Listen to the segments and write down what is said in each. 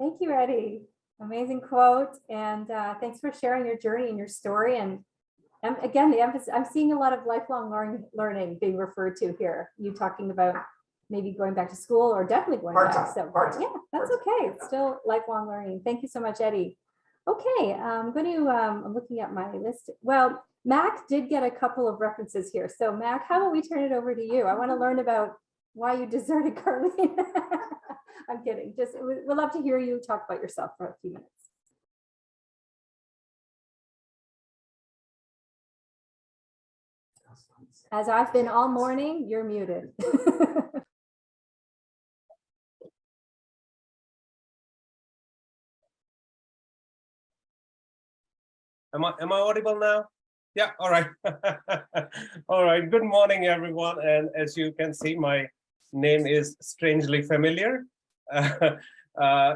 Thank you, Eddie. Amazing quote. And thanks for sharing your journey and your story. And again, the emphasis, I'm seeing a lot of lifelong learning being referred to here. You talking about maybe going back to school or definitely going back. So yeah, that's okay. It's still lifelong learning. Thank you so much, Eddie. Okay, I'm looking at my list. Well, Mac did get a couple of references here. So Mac, how about we turn it over to you? I want to learn about why you deserted Carlene. I'm kidding. Just we'd love to hear you talk about yourself for a few minutes. As I've been all morning, you're muted. Am I audible now? Yeah, all right. All right, good morning, everyone. And as you can see, my name is strangely familiar.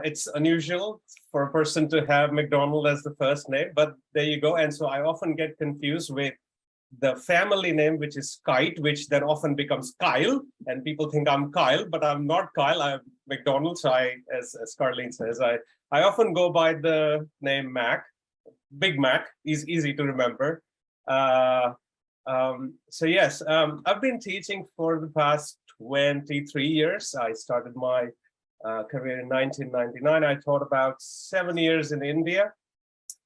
It's unusual for a person to have McDonald as the first name, but there you go. And so I often get confused with the family name, which is Kite, which then often becomes Kyle, and people think I'm Kyle, but I'm not Kyle, I'm McDonald. So as Carlene says, I often go by the name Mac. Big Mac is easy to remember. So yes, I've been teaching for the past 23 years. I started my career in 1999. I taught about 7 years in India,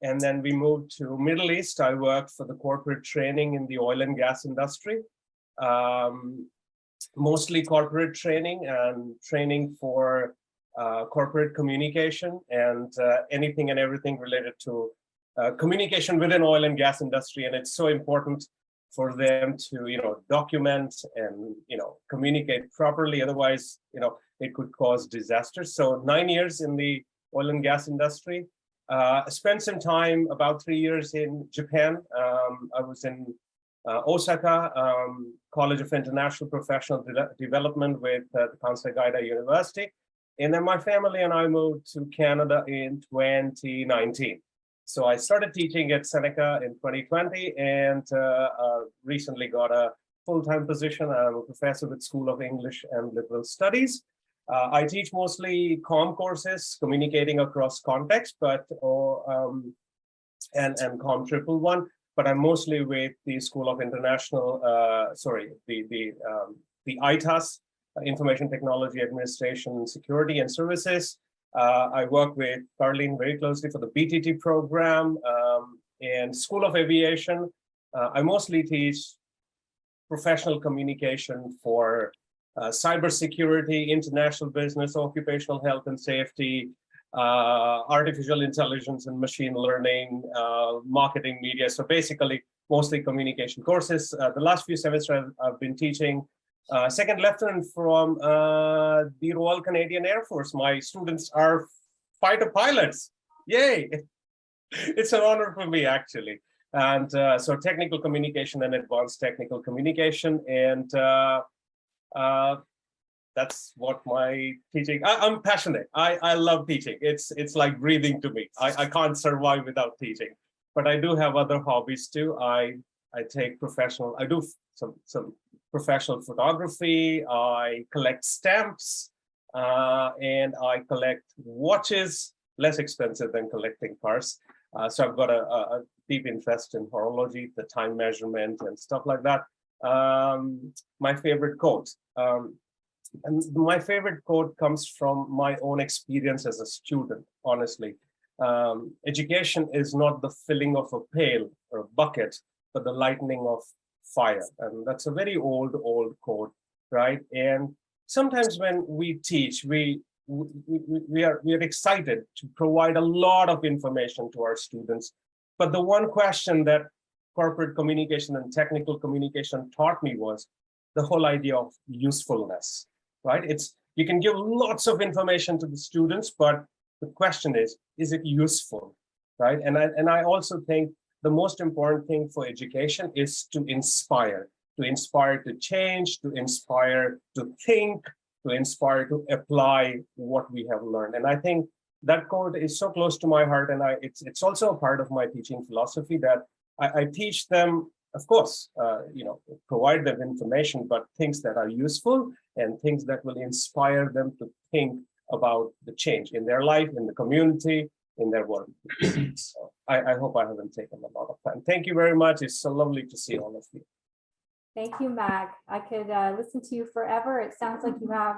and then we moved to Middle East. I worked for the corporate training in the oil and gas industry, mostly corporate training and training for corporate communication and anything and everything related to communication within oil and gas industry. And it's so important for them to, document and, communicate properly. Otherwise, it could cause disasters. So 9 years in the oil and gas industry. Spent some time, about 3 years in Japan. I was in Osaka, College of International Professional Development with the Kansai Gaida University. And then my family and I moved to Canada in 2019. So I started teaching at Seneca in 2020 and recently got a full-time position. I'm a professor with School of English and Liberal Studies. I teach mostly COM courses, communicating across context, but and COM 111. But I'm mostly with the School of International, the ITAS, Information Technology Administration, Security and Services. I work with Carlene very closely for the BTT program and School of Aviation. I mostly teach professional communication for cybersecurity, international business, occupational health and safety, artificial intelligence and machine learning, marketing, media. So basically, mostly communication courses. The last few semesters I've been teaching second lieutenant from the Royal Canadian Air Force. My students are fighter pilots. Yay! It's an honor for me, actually. And so technical communication and advanced technical communication. And that's what my teaching, I'm passionate. I love teaching. It's like breathing to me. I can't survive without teaching. But I do have other hobbies too. I take professional, I do some professional photography. I collect stamps and I collect watches, less expensive than collecting cars. So I've got a deep interest in horology, the time measurement and stuff like that. My favorite quote, and my favorite quote comes from my own experience as a student, honestly. Education is not the filling of a pail or a bucket, but the lighting of fire. And that's a very old quote, right? And sometimes when we teach, we are excited to provide a lot of information to our students. But the one question that corporate communication and technical communication taught me was the whole idea of usefulness, right? You can give lots of information to the students, but the question is it useful, right? And I also think the most important thing for education is to inspire to change, to inspire to think, to inspire to apply what we have learned. And I think that quote is so close to my heart, and it's also a part of my teaching philosophy that I teach them, of course, provide them information, but things that are useful and things that will inspire them to think about the change in their life, in the community, in their work. So I hope I haven't taken a lot of time. Thank you very much. It's so lovely to see all of you. Thank you, Mac. I could listen to you forever. It sounds like you have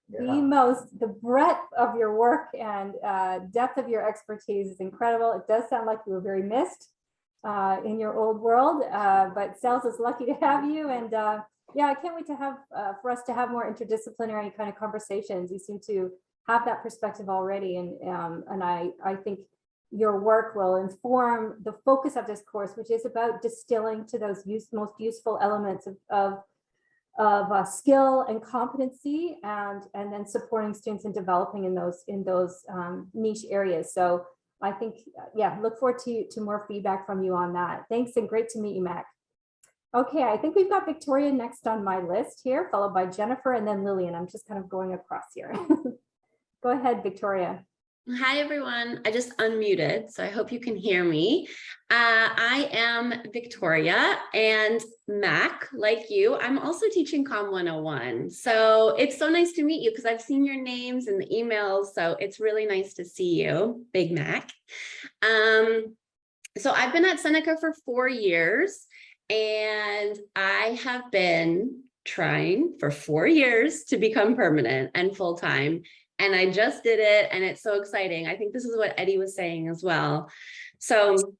the breadth of your work and depth of your expertise is incredible. It does sound like you were very missed in your old world, but Cells is lucky to have you. And yeah, I can't wait to have for us to have more interdisciplinary kind of conversations. You seem to have that perspective already, and I think your work will inform the focus of this course, which is about distilling to those most useful elements of skill and competency, and then supporting students in developing in those niche areas. So I think, yeah, look forward to more feedback from you on that. Thanks, and great to meet you, Mac. Okay, I think we've got Victoria next on my list here, followed by Jennifer and then Lillian. I'm just kind of going across here. Go ahead, Victoria. Hi, everyone. I just unmuted, so I hope you can hear me. I am Victoria, and Mac, like you, I'm also teaching Com 101. So it's so nice to meet you because I've seen your names in the emails, so it's really nice to see you, Big Mac. So I've been at Seneca for 4 years, and I have been trying for 4 years to become permanent and full-time. And I just did it, and it's so exciting. I think this is what Eddie was saying as well. So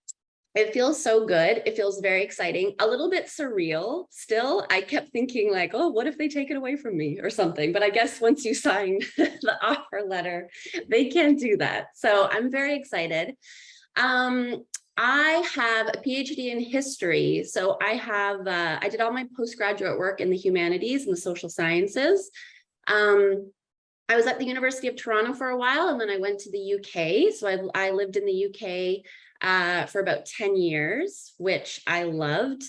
it feels so good. It feels very exciting, a little bit surreal still. I kept thinking like, oh, what if they take it away from me or something? But I guess once you sign the offer letter, they can't do that. So I'm very excited. I have a PhD in history. So I did all my postgraduate work in the humanities and the social sciences. I was at the University of Toronto for a while, and then I went to the UK. So I lived in the UK for about 10 years, which I loved.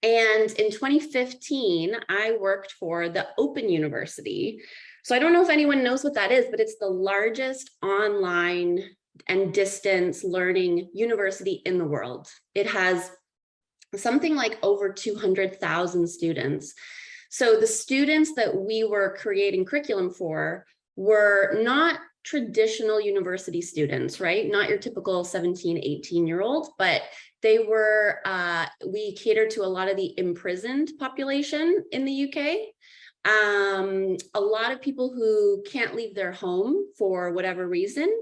And in 2015, I worked for the Open University. So I don't know if anyone knows what that is, but it's the largest online and distance learning university in the world. It has something like over 200,000 students. So the students that we were creating curriculum for were not traditional university students, right? Not your typical 17, 18-year-old, but they were, we catered to a lot of the imprisoned population in the UK. A lot of people who can't leave their home for whatever reason.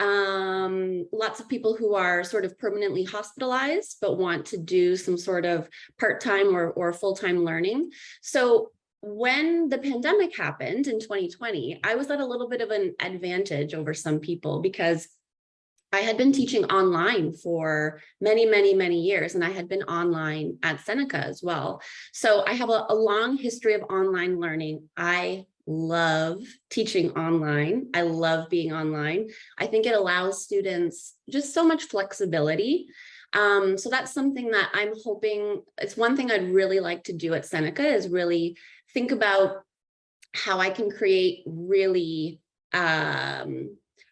Lots of people who are sort of permanently hospitalized, but want to do some sort of part-time or full-time learning. So when the pandemic happened in 2020, I was at a little bit of an advantage over some people because I had been teaching online for many, many, many years, and I had been online at Seneca as well. So I have a long history of online learning. I love teaching online. I love being online. I think it allows students just so much flexibility. So that's something that I'm hoping, it's one thing I'd really like to do at Seneca is really think about how I can create really,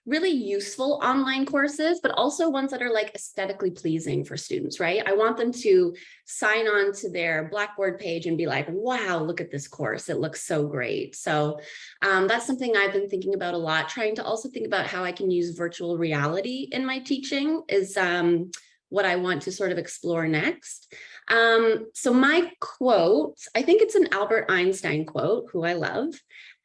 really useful online courses, but also ones that are like aesthetically pleasing for students, right? I want them to sign on to their Blackboard page and be like, wow, look at this course. It looks so great. So that's something I've been thinking about a lot, trying to also think about how I can use virtual reality in my teaching is what I want to sort of explore next. So my quote, I think it's an Albert Einstein quote, who I love.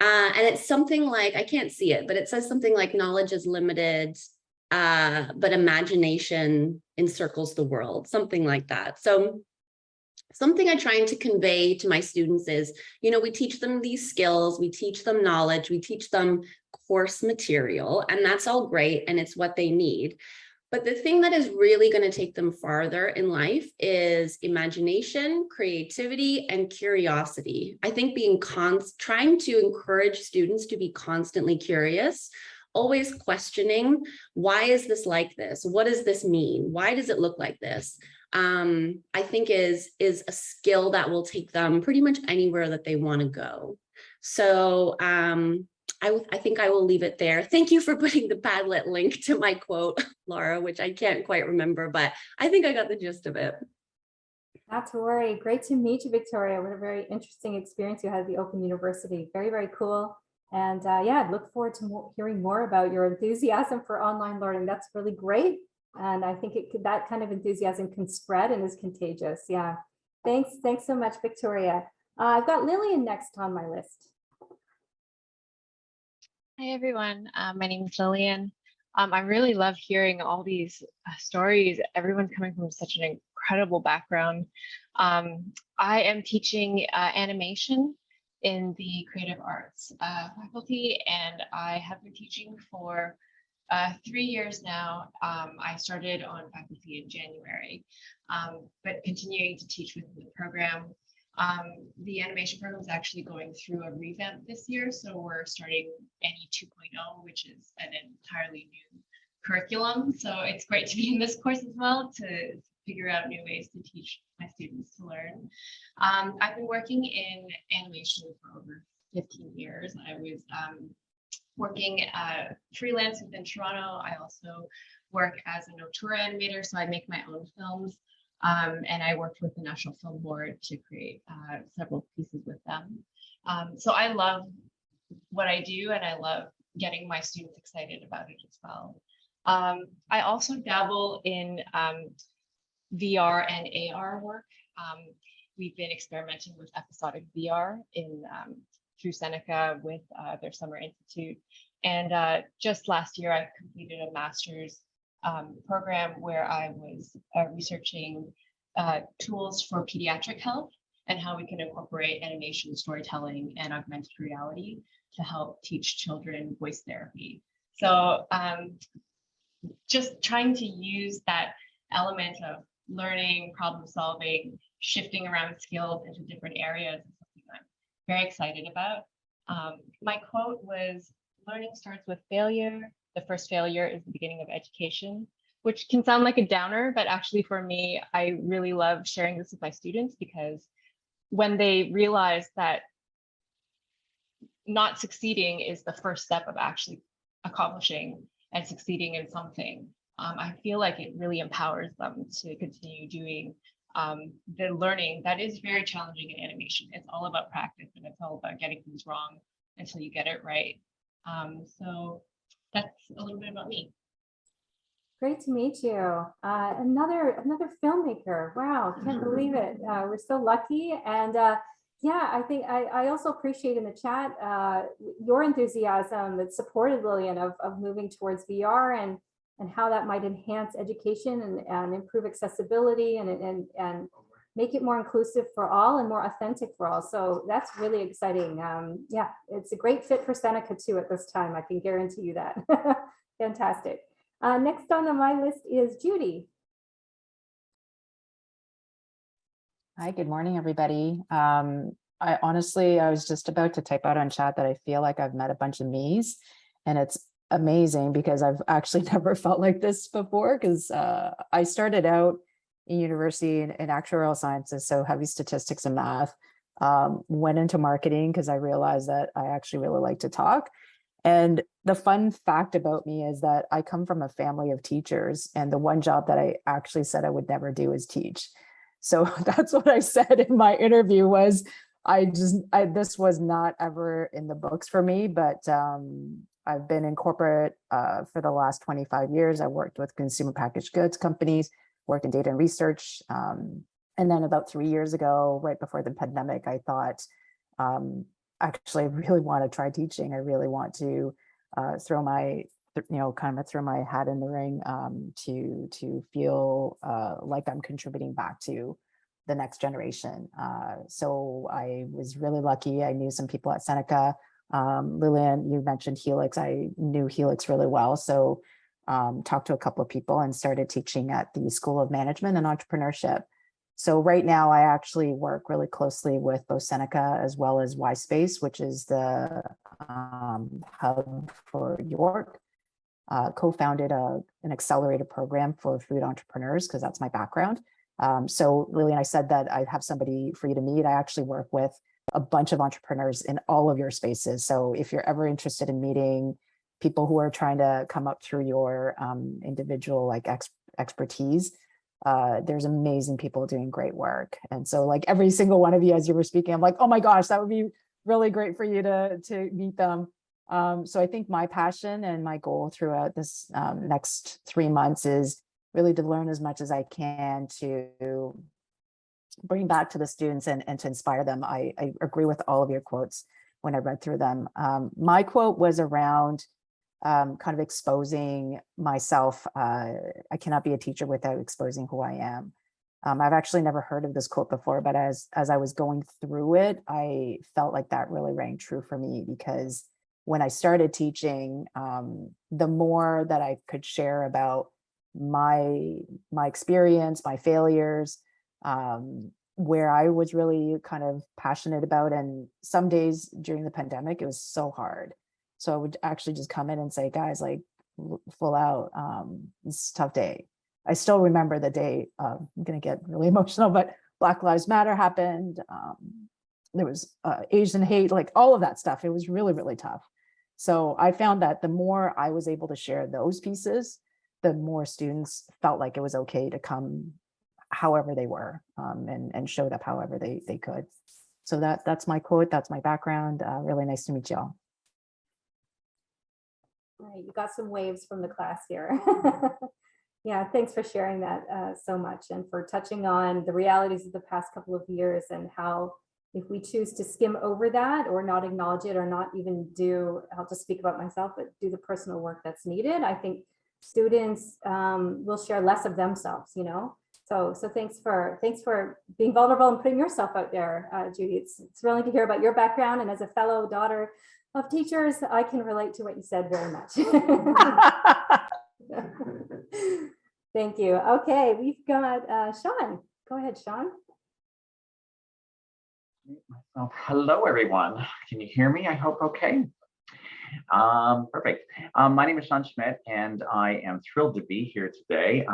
And it's something like, I can't see it, but it says something like knowledge is limited, but imagination encircles the world, something like that. So something I'm trying to convey to my students is, you know, we teach them these skills, we teach them knowledge, we teach them course material, and that's all great, and it's what they need. But the thing that is really going to take them farther in life is imagination, creativity, and curiosity. I think trying to encourage students to be constantly curious, always questioning, why is this like this? What does this mean? Why does it look like this? I think is a skill that will take them pretty much anywhere that they want to go. So I think I will leave it there. Thank you for putting the Padlet link to my quote, Laura, which I can't quite remember, but I think I got the gist of it. Not to worry. Great to meet you, Victoria. What a very interesting experience you had at the Open University. Very, very cool. And yeah, I look forward to hearing more about your enthusiasm for online learning. That's really great. And I think that kind of enthusiasm can spread and is contagious. Yeah. Thanks so much, Victoria. I've got Lillian next on my list. Hi, everyone. My name is Lillian. I really love hearing all these stories. Everyone's coming from such an incredible background. I am teaching animation in the creative arts faculty, and I have been teaching for 3 years now. I started on faculty in January, but continuing to teach within the program. The animation program is actually going through a revamp this year. So we're starting ANI 2.0, which is an entirely new curriculum. So it's great to be in this course as well to figure out new ways to teach my students to learn. I've been working in animation for over 15 years. I was working freelance within Toronto. I also work as an auteur animator, so I make my own films. And I worked with the National Film Board to create several pieces with them. So I love what I do, and I love getting my students excited about it as well. I also dabble in VR and AR work. We've been experimenting with episodic VR through Seneca with their Summer Institute. And just last year, I completed a master's program where I was researching tools for pediatric health and how we can incorporate animation, storytelling, and augmented reality to help teach children voice therapy. So just trying to use that element of learning, problem solving, shifting around skills into different areas is something I'm very excited about. My quote was, "Learning starts with failure. The first failure is the beginning of education," which can sound like a downer, but actually for me, I really love sharing this with my students, because when they realize that not succeeding is the first step of actually accomplishing and succeeding in something, I feel like it really empowers them to continue doing the learning that is very challenging in animation. It's all about practice, and it's all about getting things wrong until you get it right. So that's a little bit about me. Great to meet you. Another filmmaker. Wow, can't believe it. We're so lucky. And yeah, I think I also appreciate in the chat your enthusiasm that supported Lillian of moving towards VR and how that might enhance education and improve accessibility and make it more inclusive for all and more authentic for all. So that's really exciting. Yeah, it's a great fit for Seneca too at this time. I can guarantee you that. Fantastic. Next on my list is Judy. Hi, good morning, everybody. I was just about to type out on chat that I feel like I've met a bunch of me's, and it's amazing because I've actually never felt like this before, because I started out in university in actuarial sciences, so heavy statistics and math, went into marketing because I realized that I actually really like to talk. And the fun fact about me is that I come from a family of teachers, and the one job that I actually said I would never do is teach. So that's what I said in my interview was, this was not ever in the books for me, but I've been in corporate for the last 25 years. I worked with consumer packaged goods companies, worked in data and research. And then about 3 years ago, right before the pandemic, I thought, actually, I really want to try teaching. I really want to throw my hat in the ring to feel like I'm contributing back to the next generation. So I was really lucky. I knew some people at Seneca. Lillian, you mentioned Helix. I knew Helix really well. So talked to a couple of people and started teaching at the School of Management and Entrepreneurship. So right now I actually work really closely with both Seneca as well as Y-Space, which is the hub for York. Co-founded an accelerated program for food entrepreneurs, because that's my background. So Lillian, I said that I have somebody for you to meet. I actually work with a bunch of entrepreneurs in all of your spaces. So if you're ever interested in meeting people who are trying to come up through your individual expertise, there's amazing people doing great work. And so every single one of you, as you were speaking, I'm like, oh my gosh, that would be really great for you to meet them. So I think my passion and my goal throughout this next 3 months is really to learn as much as I can to bring back to the students and to inspire them. I agree with all of your quotes when I read through them. My quote was around kind of exposing myself. I cannot be a teacher without exposing who I am. I've actually never heard of this quote before, but as I was going through it, I felt like that really rang true for me, because when I started teaching, the more that I could share about my experience, my failures, where I was really kind of passionate about. And some days during the pandemic, it was so hard. So I would actually just come in and say, guys, like full out, it's a tough day. I still remember the day, I'm going to get really emotional, but Black Lives Matter happened. There was Asian hate, like all of that stuff. It was really, really tough. So I found that the more I was able to share those pieces, the more students felt like it was okay to come however they were, and showed up however they could. So that's my quote. That's my background. Really nice to meet y'all. All right, you got some waves from the class here. Yeah, thanks for sharing that so much, and for touching on the realities of the past couple of years, and how if we choose to skim over that or not acknowledge it, or not even do, I'll just speak about myself, but do the personal work that's needed, I think students will share less of themselves, you know. So thanks for being vulnerable and putting yourself out there, Judy. It's thrilling to hear about your background, and as a fellow daughter of teachers, I can relate to what you said very much. Thank you. Okay, we've got Sean. Go ahead, Sean. Hello, everyone. Can you hear me? I hope okay. Perfect. My name is Sean Schmidt, and I am thrilled to be here today.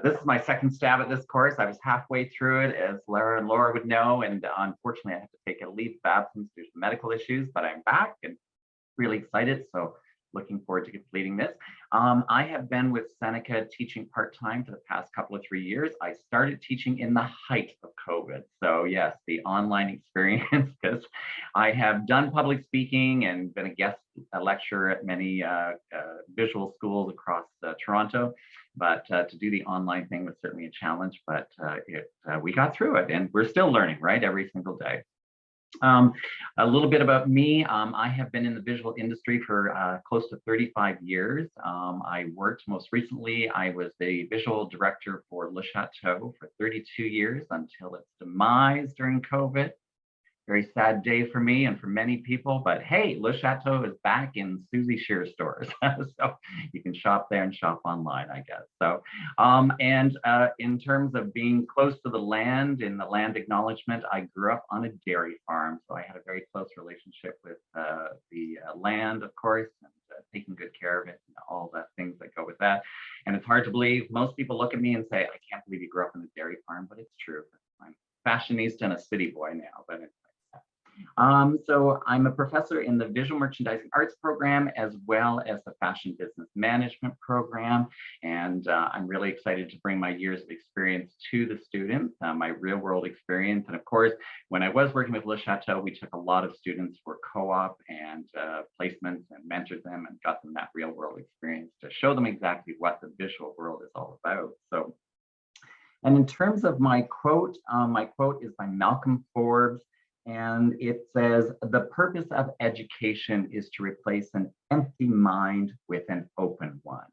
This is my second stab at this course. I was halfway through it, as Lara and Laura would know, and unfortunately, I had to take a leave of absence due to medical issues, but I'm back and really excited. So looking forward to completing this. I have been with Seneca teaching part-time for the past couple of 3 years. I started teaching in the height of COVID. So yes, the online experience, because I have done public speaking and been a guest lecturer at many visual schools across Toronto. But to do the online thing was certainly a challenge, but we got through it, and we're still learning, right, every single day. A little bit about me. I have been in the visual industry for close to 35 years. I worked most recently, I was the visual director for Le Chateau for 32 years until its demise during COVID. Very sad day for me and for many people, but hey, Le Chateau is back in Susie Shear stores. So you can shop there and shop online, I guess. So, in terms of being close to the land, in the land acknowledgement, I grew up on a dairy farm. So I had a very close relationship with the land, of course, and taking good care of it and all the things that go with that. And it's hard to believe. Most people look at me and say, I can't believe you grew up on a dairy farm, but it's true. I'm a fashionista and a city boy now, but so I'm a professor in the Visual Merchandising Arts program, as well as the Fashion Business Management program. And I'm really excited to bring my years of experience to the students, my real world experience. And of course, when I was working with Le Chateau, we took a lot of students for co-op and placements and mentored them and got them that real world experience to show them exactly what the visual world is all about. So, and in terms of my quote is by Malcolm Forbes. And it says, the purpose of education is to replace an empty mind with an open one.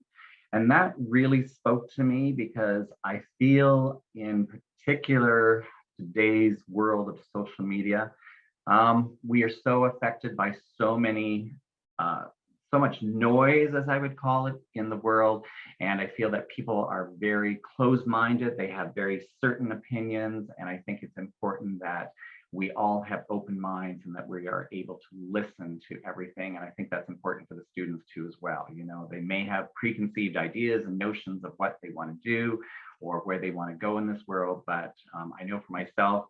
And that really spoke to me, because I feel in particular today's world of social media, we are so affected by so much noise, as I would call it, in the world. And I feel that people are very closed-minded. They have very certain opinions. And I think it's important that we all have open minds and that we are able to listen to everything. And I think that's important for the students too as well. You know, they may have preconceived ideas and notions of what they want to do or where they want to go in this world. But I know for myself,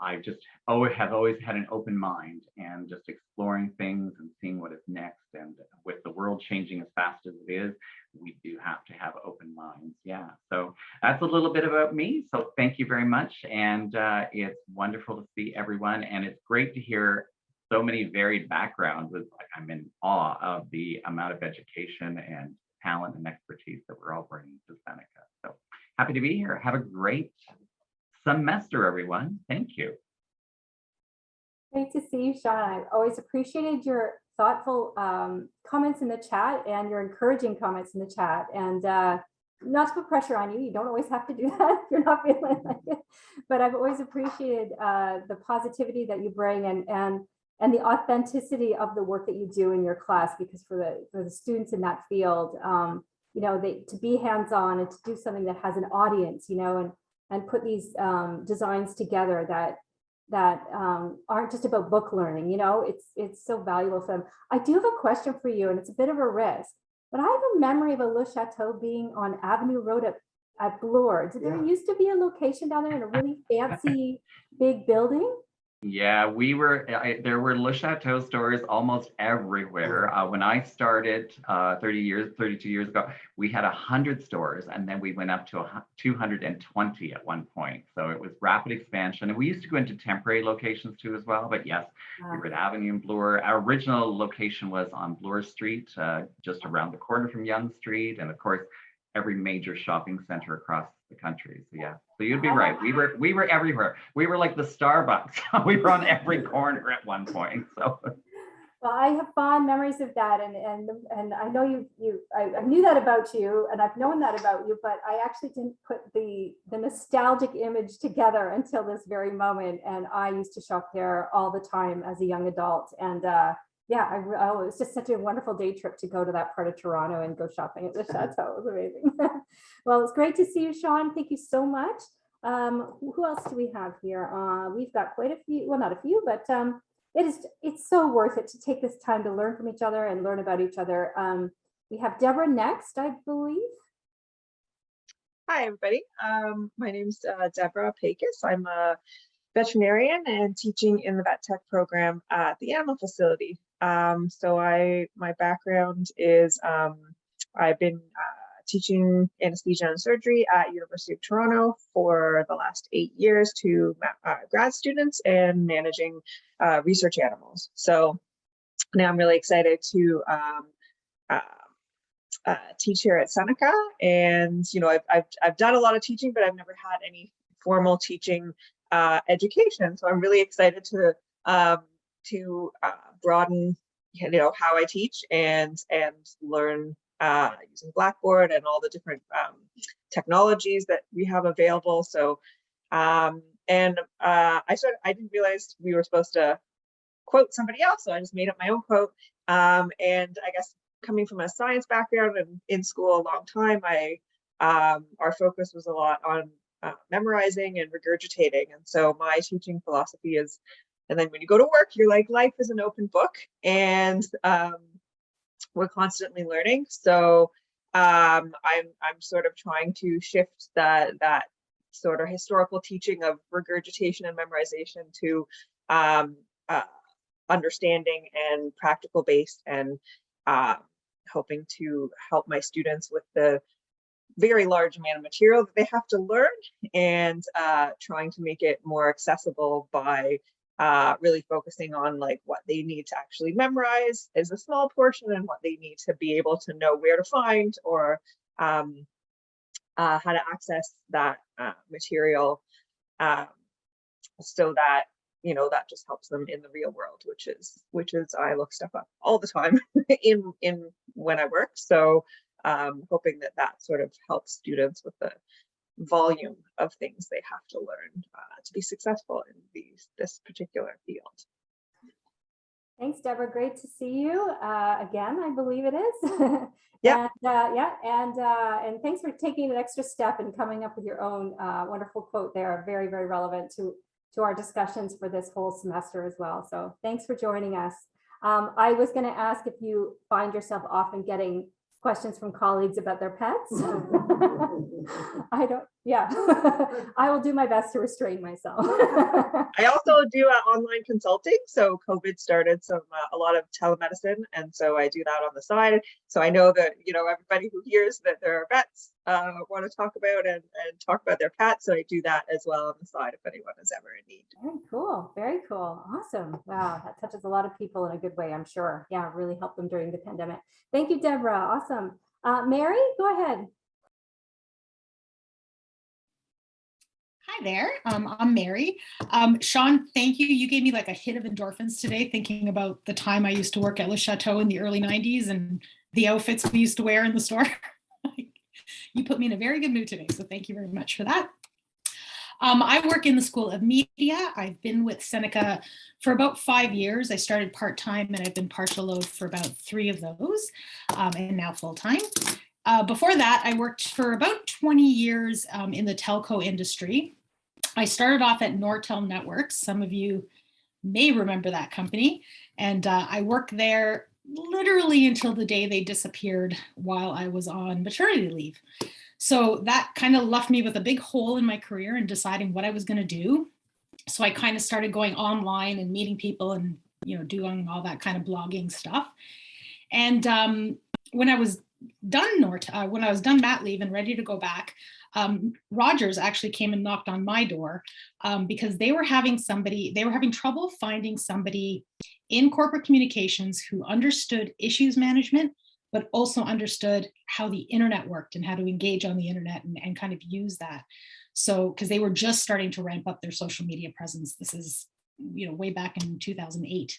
I just have always had an open mind and just exploring things and seeing what is next. And with the world changing as fast as it is, we do have to have open minds. Yeah, so that's a little bit about me. So thank you very much. And it's wonderful to see everyone. And it's great to hear so many varied backgrounds. It's like I'm in awe of the amount of education and talent and expertise that we're all bringing to Seneca. So happy to be here. Have a great semester, everyone. Thank you. Great to see you, Sean. I always appreciated your thoughtful comments in the chat and your encouraging comments in the chat. And not to put pressure on you, you don't always have to do that if you're not feeling like it. But I've always appreciated the positivity that you bring and the authenticity of the work that you do in your class, because for the students in that field, you know, to be hands-on and to do something that has an audience, you know, and put these designs together that aren't just about book learning, you know, it's so valuable for them. I do have a question for you, and it's a bit of a risk, but I have a memory of a Le Chateau being on Avenue Road at Bloor. Did there used to be a location down there in a really fancy big building? Yeah, there were Le Chateau stores almost everywhere. When I started 32 years ago, we had 100 stores, and then we went up to 220 at one point. So it was rapid expansion. And we used to go into temporary locations too as well. But yes, we were at Avenue and Bloor. Our original location was on Bloor Street, just around the corner from Yonge Street. And of course, every major shopping center across the country. So yeah, so you'd be right. We were everywhere. We were like the Starbucks. We were on every corner at one point. So well, I have fond memories of that, and I know I knew that about you, and I've known that about you, but I actually didn't put the nostalgic image together until this very moment. And I used to shop there all the time as a young adult, and yeah, it was just such a wonderful day trip to go to that part of Toronto and go shopping at the Chateau. It was amazing. Well, it's great to see you, Sean. Thank you so much. Who else do we have here? We've got quite a few, well, not a few, but it's so worth it to take this time to learn from each other and learn about each other. We have Deborah next, I believe. Hi, everybody. My name's Deborah Pecos. I'm a veterinarian and teaching in the vet tech program at the animal facility. So my background is I've been teaching anesthesia and surgery at University of Toronto for the last 8 years to grad students and managing research animals. So now I'm really excited to teach here at Seneca, and you know I've done a lot of teaching, but I've never had any formal teaching education. So I'm really excited to broaden, you know, how I teach and learn using Blackboard and all the different technologies that we have available. So I didn't realize we were supposed to quote somebody else, so I just made up my own quote. And I guess coming from a science background and in school a long time, our focus was a lot on memorizing and regurgitating. And so my teaching philosophy is, and then when you go to work, you're like, life is an open book, and we're constantly learning. So I'm sort of trying to shift that sort of historical teaching of regurgitation and memorization to understanding and practical based, and hoping to help my students with the very large amount of material that they have to learn, and trying to make it more accessible by really focusing on like what they need to actually memorize is a small portion, and what they need to be able to know where to find or how to access that material, so that, you know, that just helps them in the real world, which is I look stuff up all the time in when I work. So hoping that sort of helps students with the volume of things they have to learn to be successful in this particular field. Thanks, Deborah. Great to see you again. I believe it is. Yeah. And thanks for taking an extra step and coming up with your own wonderful quote there. Very, very relevant to our discussions for this whole semester as well. So thanks for joining us. I was going to ask if you find yourself often getting questions from colleagues about their pets. I don't, yeah. I will do my best to restrain myself. I also do online consulting. So COVID started a lot of telemedicine, and so I do that on the side. So I know that, you know, everybody who hears that there are vets want to talk about and talk about their pets. So I do that as well on the side if anyone is ever in need. Very cool. Very cool. Awesome. Wow. That touches a lot of people in a good way, I'm sure. Yeah, really helped them during the pandemic. Thank you, Deborah. Awesome. Mary, go ahead. Hi there, I'm Mary. Sean, thank you. You gave me like a hit of endorphins today, thinking about the time I used to work at Le Chateau in the early 90s and the outfits we used to wear in the store. You put me in a very good mood today, so thank you very much for that. I work in the School of Media. I've been with Seneca for about 5 years. I started part-time and I've been partial load for about 3 of those, and now full-time. Before that, I worked for about 20 years in the telco industry. I started off at Nortel Networks. Some of you may remember that company. And I worked there literally until the day they disappeared while I was on maternity leave. So that kind of left me with a big hole in my career and deciding what I was going to do. So I kind of started going online and meeting people and, you know, doing all that kind of blogging stuff. And when I was done mat leave and ready to go back, Rogers actually came and knocked on my door because they were having trouble finding somebody in corporate communications who understood issues management, but also understood how the internet worked and how to engage on the internet and kind of use that. So, because they were just starting to ramp up their social media presence. This is, you know, way back in 2008.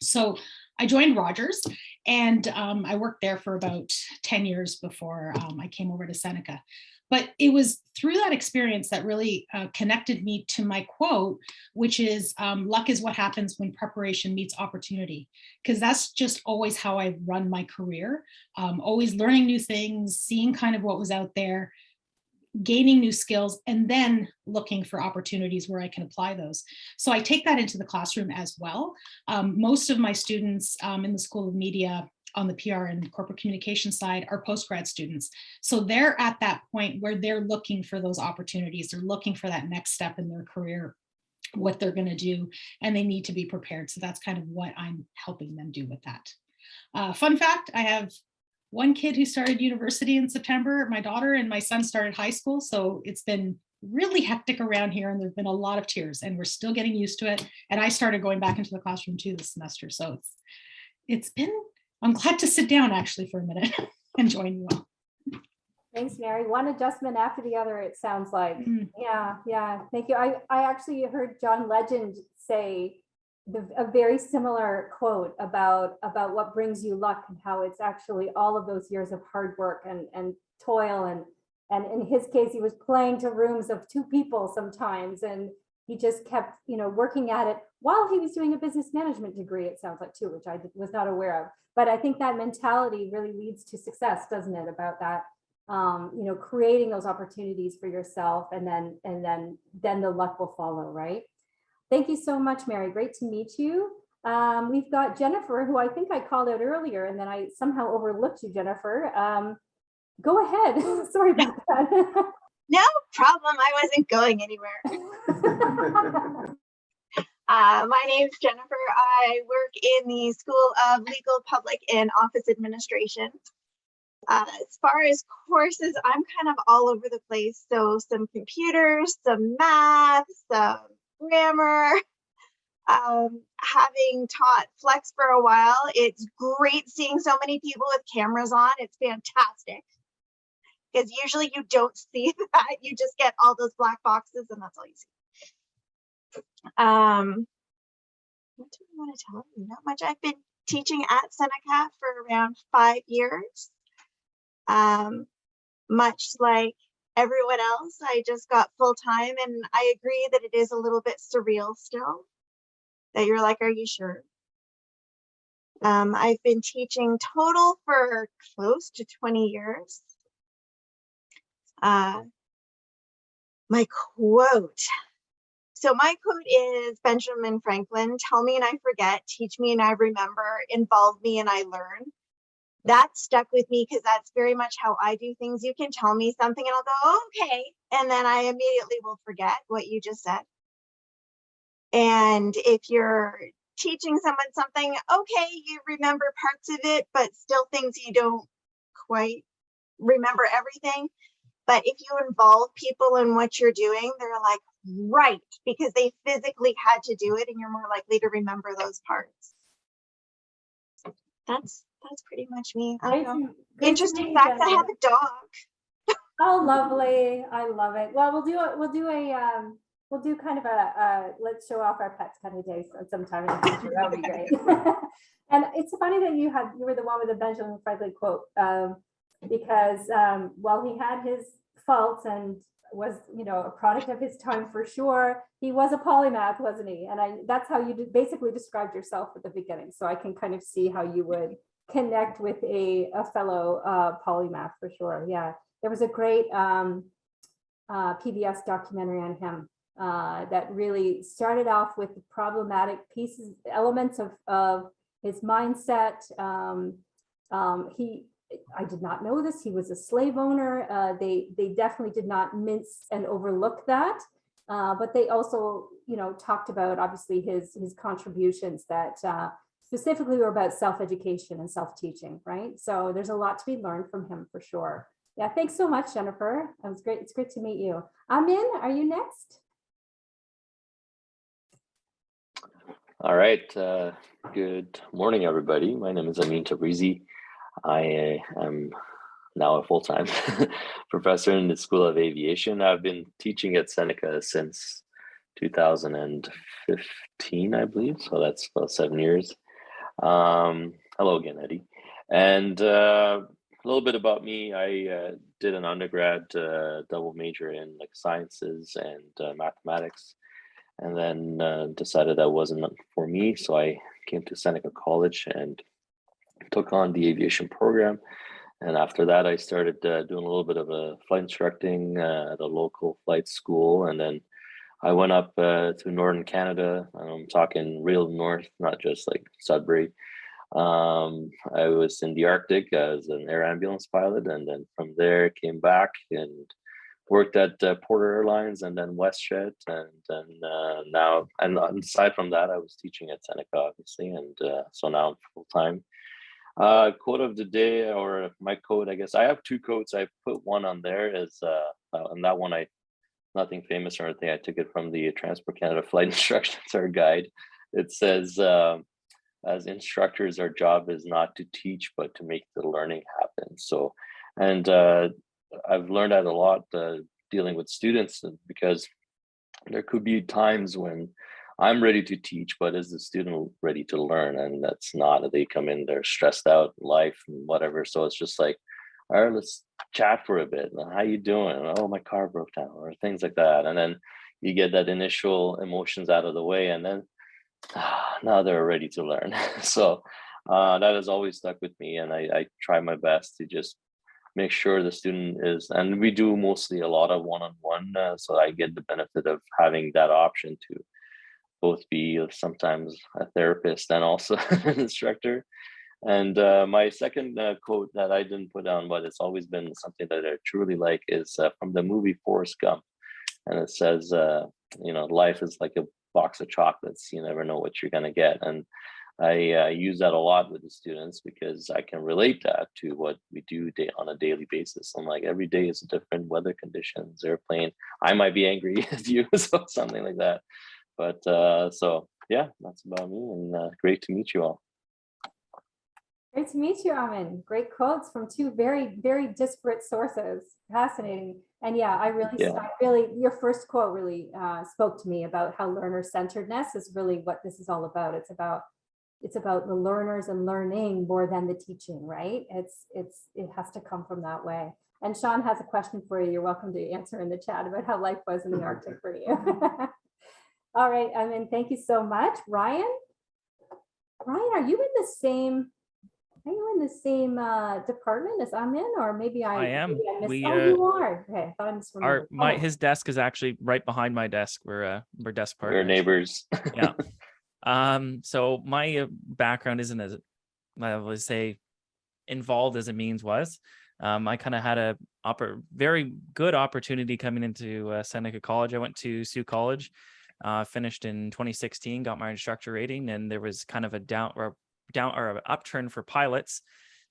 So I joined Rogers and I worked there for about 10 years before I came over to Seneca. But it was through that experience that really connected me to my quote, which is luck is what happens when preparation meets opportunity. Because that's just always how I run my career, always learning new things, seeing kind of what was out there, gaining new skills, and then looking for opportunities where I can apply those. So I take that into the classroom as well. Most of my students in the School of Media on the PR and corporate communication side are postgrad students. So they're at that point where they're looking for those opportunities. They're looking for that next step in their career, what they're going to do, and they need to be prepared. So that's kind of what I'm helping them do with that. Fun fact, I have one kid who started university in September, my daughter, and my son started high school. So it's been really hectic around here and there've been a lot of tears and we're still getting used to it. And I started going back into the classroom too this semester. So it's been, I'm glad to sit down actually for a minute and join you all. Thanks, Mary. One adjustment after the other, it sounds like. Yeah, thank you. I actually heard John Legend say a very similar quote about what brings you luck and how it's actually all of those years of hard work and toil. And in his case, he was playing to rooms of 2 people sometimes. And he just kept, you know, working at it while he was doing a business management degree, it sounds like too, which I was not aware of. But I think that mentality really leads to success, doesn't it? About that, you know, creating those opportunities for yourself, and then the luck will follow, right? Thank you so much, Mary. Great to meet you. We've got Jennifer, who I think I called out earlier, and then I somehow overlooked you, Jennifer. Go ahead. Sorry about that. No problem. I wasn't going anywhere. My name's Jennifer. I work in the School of Legal, Public, and Office Administration. As far as courses, I'm kind of all over the place. So some computers, some math, some grammar. Having taught Flex for a while, it's great seeing so many people with cameras on. It's fantastic. Because usually you don't see that. You just get all those black boxes and that's all you see. What do I want to tell you? Not much. I've been teaching at Seneca for around 5 years. Much like everyone else, I just got full-time, and I agree that it is a little bit surreal still. That you're like, are you sure? I've been teaching total for close to 20 years. My quote. So my quote is Benjamin Franklin, tell me and I forget, teach me and I remember, involve me and I learn. That stuck with me because that's very much how I do things. You can tell me something and I'll go, okay. And then I immediately will forget what you just said. And if you're teaching someone something, okay, you remember parts of it, but still things you don't quite remember everything. But if you involve people in what you're doing, they're like, right, because they physically had to do it, and you're more likely to remember those parts. That's pretty much me. I don't know. Interesting fact, I have a dog. Oh, lovely. I love it. Well, we'll do kind of a let's show off our pets kind of day sometime in the future. That would be great. And it's funny that you were the one with the Benjamin Franklin quote, because while he had his faults and was, a product of his time for sure, he was a polymath, wasn't he? And that's how you basically described yourself at the beginning. So I can kind of see how you would connect with a fellow polymath for sure. Yeah, there was a great PBS documentary on him that really started off with the problematic elements of his mindset. I did not know this. He was a slave owner. They definitely did not mince and overlook that. But they also, talked about obviously his contributions that specifically were about self-education and self-teaching, right? So there's a lot to be learned from him for sure. Yeah, thanks so much, Jennifer. It was great. It's great to meet you. Amin, are you next? All right. Good morning, everybody. My name is Amin Tabrizi. I am now a full-time professor in the School of Aviation. I've been teaching at Seneca since 2015, I believe. So that's about 7 years. Hello again, Eddie. And a little bit about me. I did an undergrad double major in sciences and mathematics, and then decided that wasn't for me. So I came to Seneca College and took on the aviation program. And after that, I started doing a little bit of flight instructing at a local flight school. And then I went up to Northern Canada. I'm talking real north, not just like Sudbury. I was in the Arctic as an air ambulance pilot. And then from there, came back and worked at Porter Airlines and then WestJet. And then now, and aside from that, I was teaching at Seneca, obviously. And so now I'm full-time. Quote of the day, or my quote, I guess. I have two quotes. I put one on there is, and that one, nothing famous or anything. I took it from the Transport Canada Flight Instructions or Guide. It says, as instructors, our job is not to teach, but to make the learning happen. So, and I've learned that a lot dealing with students, because there could be times when I'm ready to teach, but is the student ready to learn? And that's not. They come in, they're stressed out, life and whatever. So it's just like, all right, let's chat for a bit. How you doing? Oh, my car broke down, or things like that. And then you get that initial emotions out of the way, and then now they're ready to learn. So that has always stuck with me, and I try my best to just make sure the student is, and we do mostly a lot of one-on-one, so I get the benefit of having that option to both be sometimes a therapist and also an instructor. And my second quote that I didn't put down, but it's always been something that I truly like, is from the movie Forrest Gump. And it says, life is like a box of chocolates. You never know what you're going to get. And I use that a lot with the students, because I can relate that to what we do on a daily basis. I'm like, every day is a different weather conditions, airplane. I might be angry at you, so something like that. But so yeah, that's about me, and great to meet you all. Great to meet you, Amin. Great quotes from two very, very disparate sources. Fascinating. And yeah, I really, your first quote really spoke to me about how learner-centeredness is really what this is all about. It's about the learners and learning more than the teaching, right? It has to come from that way. And Sean has a question for you. You're welcome to answer in the chat about how life was in the Arctic for you. All right, Amin, thank you so much. Ryan, are you in the same department as Amin, or maybe I am. Maybe I you are. Okay, I thought I his desk is actually right behind my desk. We're desk partners. We're neighbors. Yeah. So my background isn't as, I would say, involved as it was. I kind of had a very good opportunity coming into Seneca College. I went to Sioux College, finished in 2016, got my instructor rating, and there was kind of a down or an upturn for pilots.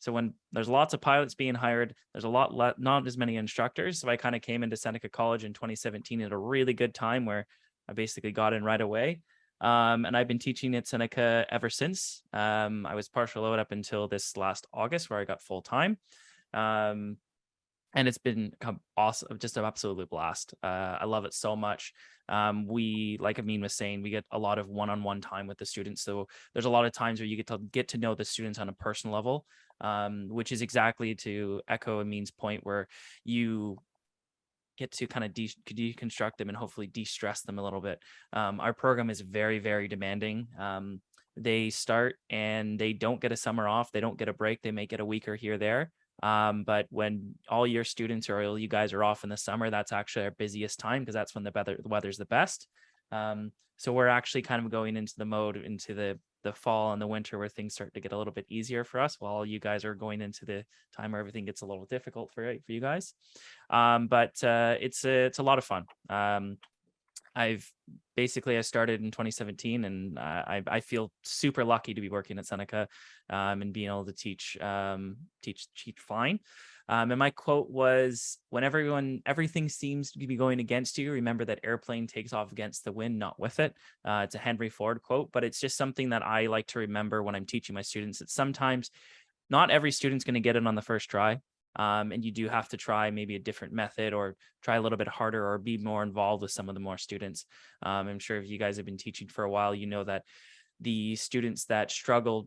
So when there's lots of pilots being hired, there's a lot not as many instructors. So I kind of came into Seneca College in 2017 at a really good time where I basically got in right away. And I've been teaching at Seneca ever since. I was partial out up until this last August where I got full time. And it's been awesome, just an absolute blast. I love it so much. We, like Amin was saying, we get a lot of one-on-one time with the students. So there's a lot of times where you get to know the students on a personal level, which is exactly to echo Amin's point where you get to kind of deconstruct them and hopefully de-stress them a little bit. Our program is very, very demanding. They start and they don't get a summer off. They don't get a break. They may get a week or here or there. But when all your students or all you guys are off in the summer, that's actually our busiest time because that's when the weather's the best. So we're actually kind of going into the mode into the fall and the winter where things start to get a little bit easier for us while you guys are going into the time where everything gets a little difficult for you guys. But it's a lot of fun. I started in 2017 and I feel super lucky to be working at Seneca and being able to teach flying. And my quote was, when everything seems to be going against you, remember that airplane takes off against the wind, not with it. It's a Henry Ford quote, but it's just something that I like to remember when I'm teaching my students, that sometimes not every student's going to get it on the first try. And you do have to try maybe a different method or try a little bit harder or be more involved with some of the more students. I'm sure if you guys have been teaching for a while, you know that the students that struggle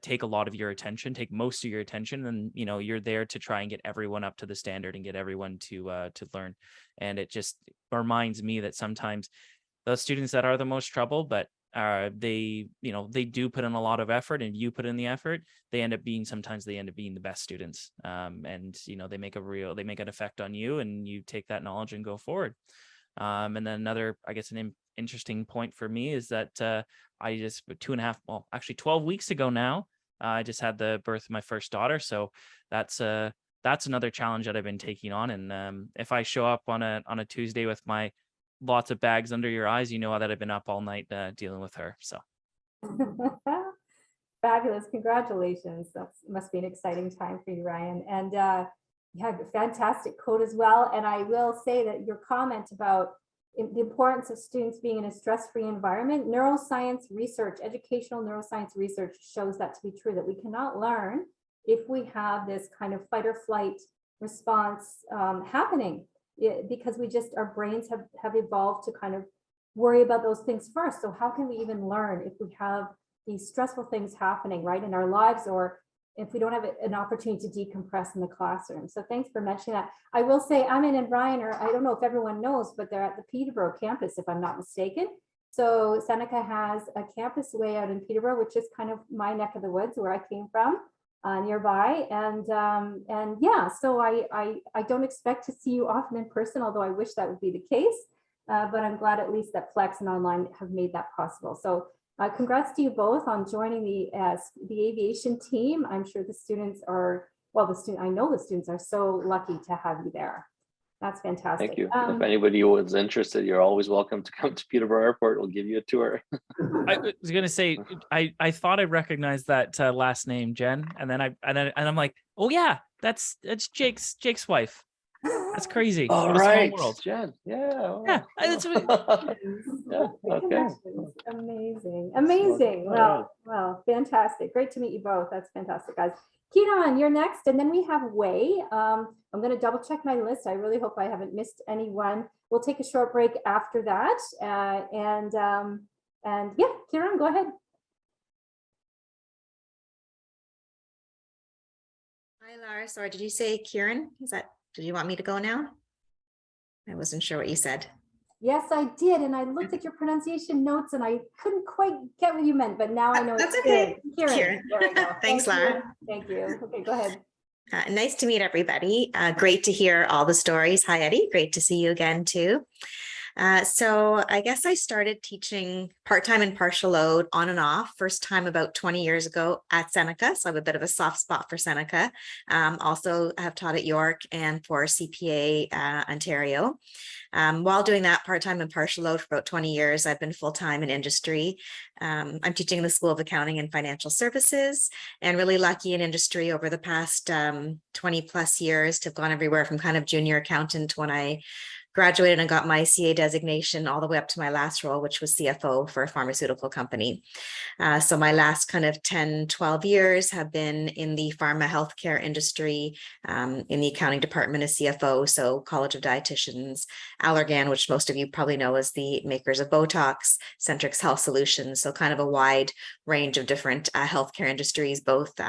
take a lot of your attention, take most of your attention, and you're there to try and get everyone up to the standard and get everyone to learn. And it just reminds me that sometimes those students that are the most trouble, but they do put in a lot of effort, and you put in the effort, they end up being the best students. And they make an effect on you, and you take that knowledge and go forward. And then another, I guess, an interesting point for me is that I just 12 weeks ago now, I just had the birth of my first daughter. So that's another challenge that I've been taking on. And if I show up on a Tuesday with my lots of bags under your eyes, you know that I've been up all night dealing with her. So fabulous. Congratulations. That must be an exciting time for you, Ryan. And you had a fantastic quote as well. And I will say that your comment about the importance of students being in a stress-free environment, neuroscience research, educational neuroscience research shows that to be true, that we cannot learn if we have this kind of fight or flight response happening, because our brains have evolved to kind of worry about those things first. So how can we even learn if we have these stressful things happening right in our lives, or if we don't have an opportunity to decompress in the classroom? So thanks for mentioning that. I will say Amin and Ryan I don't know if everyone knows, but they're at the Peterborough campus, if I'm not mistaken. So Seneca has a campus way out in Peterborough, which is kind of my neck of the woods where I came from, nearby. And yeah, so I don't expect to see you often in person, although I wish that would be the case. But I'm glad at least that Flex and online have made that possible. So congrats to you both on joining the aviation team. I'm sure the students are, I know the students are so lucky to have you there. That's fantastic. Thank you. If anybody was interested, you're always welcome to come to Peterborough Airport. We'll give you a tour. I was gonna say, I thought I recognized that last name, Jen, and then I'm like, oh yeah, that's Jake's wife. That's crazy. All What a right, small world. Jen. Yeah. Yeah, that's Yeah. Okay. Amazing. Well, fantastic. Great to meet you both. That's fantastic, guys. Keenan, you're next, and then we have Wei. I'm going to double check my list. I really hope I haven't missed anyone. We'll take a short break after that, and yeah, Kieran, go ahead. Hi, Lara. Sorry, did you say Kieran? Did you want me to go now? I wasn't sure what you said. Yes, I did. And I looked at your pronunciation notes and I couldn't quite get what you meant, but now I know. That's okay. Kieran. There we go. Thanks, Lara. Thank you. Okay, go ahead. Nice to meet everybody. Great to hear all the stories. Hi, Eddie. Great to see you again, too. So I guess I started teaching part-time and partial load on and off, first time about 20 years ago at Seneca. So I have a bit of a soft spot for Seneca. Also have taught at York and for CPA Ontario. While doing that part-time and partial load for about 20 years, I've been full-time in industry. I'm teaching in the School of Accounting and Financial Services, and really lucky in industry over the past 20 plus years to have gone everywhere from kind of junior accountant when I graduated and got my CA designation all the way up to my last role, which was CFO for a pharmaceutical company. So my last kind of 10, 12 years have been in the pharma healthcare industry, in the accounting department as CFO, so College of Dietitians, Allergan, which most of you probably know as the makers of Botox, Centrix Health Solutions, so kind of a wide range of different healthcare industries, both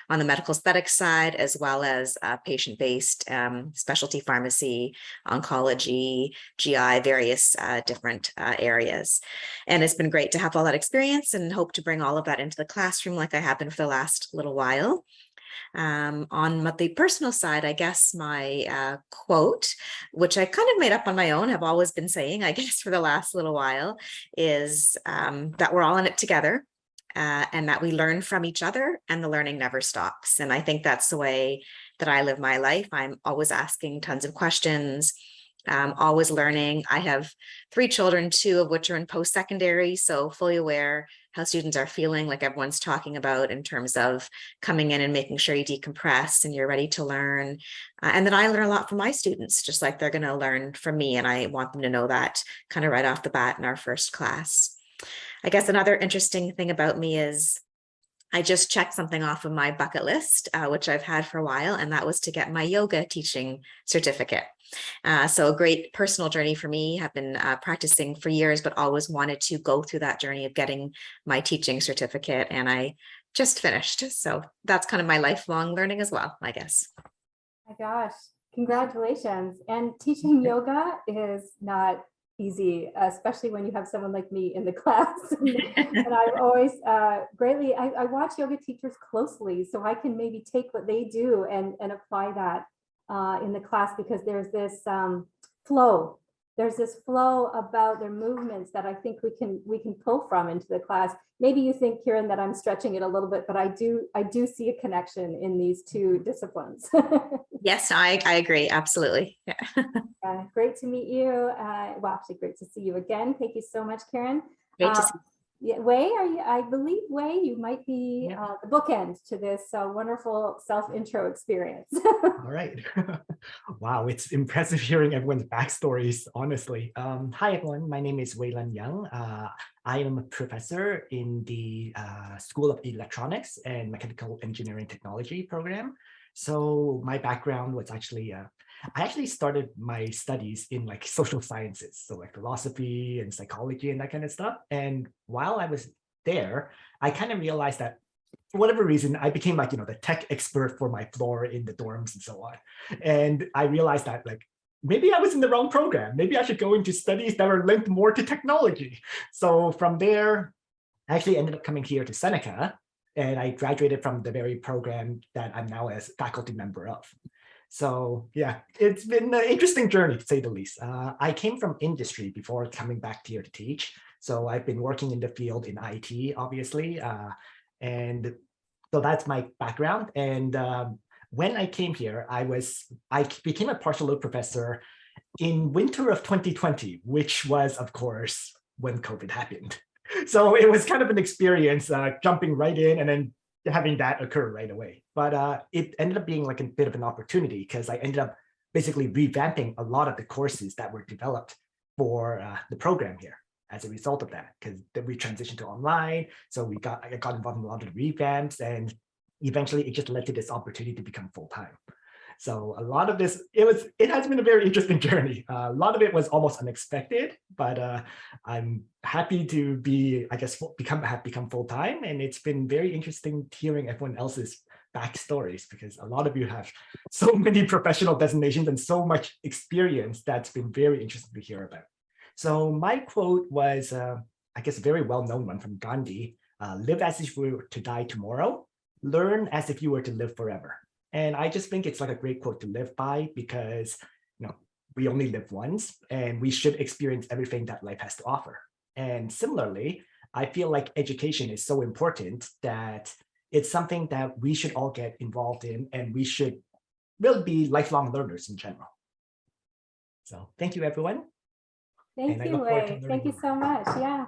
on the medical aesthetics side, as well as patient-based specialty pharmacy, oncology, GI, various different areas. And it's been great to have all that experience and hope to bring all of that into the classroom like I have been for the last little while. On the personal side, I guess my quote, which I kind of made up on my own, have always been saying, I guess, for the last little while, is that we're all in it together. And that we learn from each other and the learning never stops. And I think that's the way that I live my life. I'm always asking tons of questions, always learning. I have 3 children, 2 of which are in post-secondary, so fully aware how students are feeling, like everyone's talking about in terms of coming in and making sure you decompress and you're ready to learn. And then I learn a lot from my students, just like they're going to learn from me. And I want them to know that kind of right off the bat in our first class. I guess another interesting thing about me is I just checked something off of my bucket list, which I've had for a while, and that was to get my yoga teaching certificate. So a great personal journey for me. I've been practicing for years, but always wanted to go through that journey of getting my teaching certificate, and I just finished. So that's kind of my lifelong learning as well, I guess. My gosh, congratulations. And teaching yoga is not easy, especially when you have someone like me in the class. And I've always greatly, I watch yoga teachers closely so I can maybe take what they do and apply that in the class, because there's this flow. There's this flow about their movements that I think we can pull from into the class. Maybe you think, Kieran, that I'm stretching it a little bit, but I do see a connection in these 2 disciplines. Yes, I agree. Absolutely. Yeah. Great to meet you. Well, actually, great to see you again. Thank you so much, Karen. Great to see you. Yeah, Wei, I believe, Wei, you might be the bookend to this wonderful self-intro experience. All right. Wow, it's impressive hearing everyone's backstories, honestly. Hi, everyone. My name is Weilan Young. I am a professor in the School of Electronics and Mechanical Engineering Technology program. So my background was actually, I actually started my studies in like social sciences, so like philosophy and psychology and that kind of stuff. And while I was there, I kind of realized that for whatever reason, I became like, the tech expert for my floor in the dorms and so on. And I realized that like, maybe I was in the wrong program. Maybe I should go into studies that are linked more to technology. So from there, I actually ended up coming here to Seneca, and I graduated from the very program that I'm now a faculty member of. So yeah, it's been an interesting journey, to say the least. I came from industry before coming back here to teach. So I've been working in the field in IT, obviously. And so that's my background. And when I came here, I became a partial load professor in winter of 2020, which was, of course, when COVID happened. So it was kind of an experience jumping right in and then having that occur right away. But it ended up being like a bit of an opportunity, because I ended up basically revamping a lot of the courses that were developed for the program here as a result of that, because we transitioned to online. So I got involved in a lot of the revamps, and eventually it just led to this opportunity to become full-time. So a lot of this, it has been a very interesting journey. A lot of it was almost unexpected, but I'm happy to be, I guess, have become full-time. And it's been very interesting hearing everyone else's backstories, because a lot of you have so many professional designations and so much experience that's been very interesting to hear about. So my quote was, I guess, a very well-known one from Gandhi: live as if you were to die tomorrow, learn as if you were to live forever. And I just think it's like a great quote to live by, because we only live once and we should experience everything that life has to offer. And similarly, I feel like education is so important that it's something that we should all get involved in, and we should really be lifelong learners in general. So thank you, everyone. Thank And I you, look forward to Wei. learning Thank you more. so much. Yeah.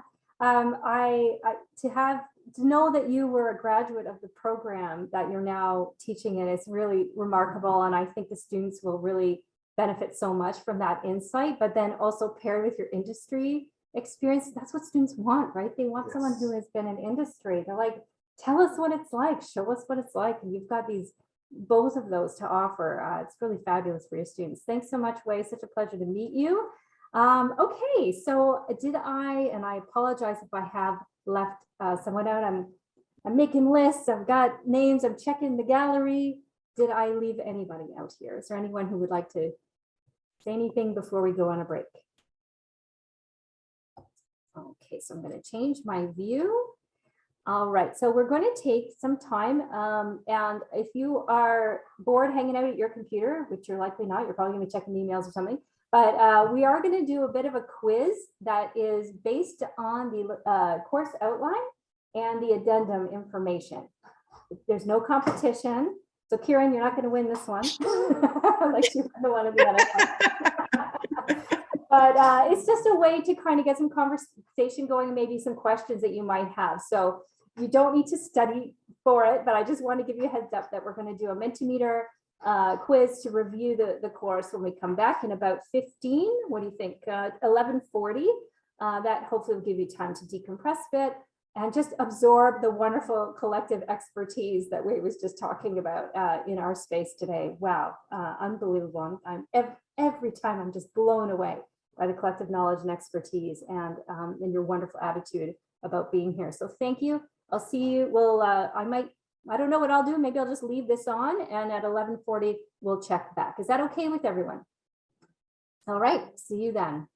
To know that you were a graduate of the program that you're now teaching in is really remarkable. And I think the students will really benefit so much from that insight, but then also paired with your industry experience. That's what students want, right? They want someone who has been in industry. They're like, tell us what it's like, show us what it's like. And you've got both of those to offer. It's really fabulous for your students. Thanks so much, Wei. Such a pleasure to meet you. Okay, so and I apologize if I have left someone out. I'm making lists, I've got names, I'm checking the gallery. Did I leave anybody out here? Is there anyone who would like to say anything before we go on a break? Okay, so I'm going to change my view. All right, so we're going to take some time, and if you are bored hanging out at your computer, which you're likely not, you're probably going to be checking emails or something, but we are going to do a bit of a quiz that is based on the course outline and the addendum information. There's no competition, so Kieran, you're not going to win this one, unless you one of the other ones. But it's just a way to kind of get some conversation going, and maybe some questions that you might have. So you don't need to study for it, but I just want to give you a heads up that we're going to do a Mentimeter quiz to review the course when we come back in about 15. What do you think? 11:40. That hopefully will give you time to decompress a bit and just absorb the wonderful collective expertise that Wei was just talking about in our space today. Wow, unbelievable. Every time I'm just blown away by the collective knowledge and expertise and your wonderful attitude about being here. So thank you. I'll see you. I don't know what I'll do. Maybe I'll just leave this on, and at 11:40, we'll check back. Is that okay with everyone? All right, see you then.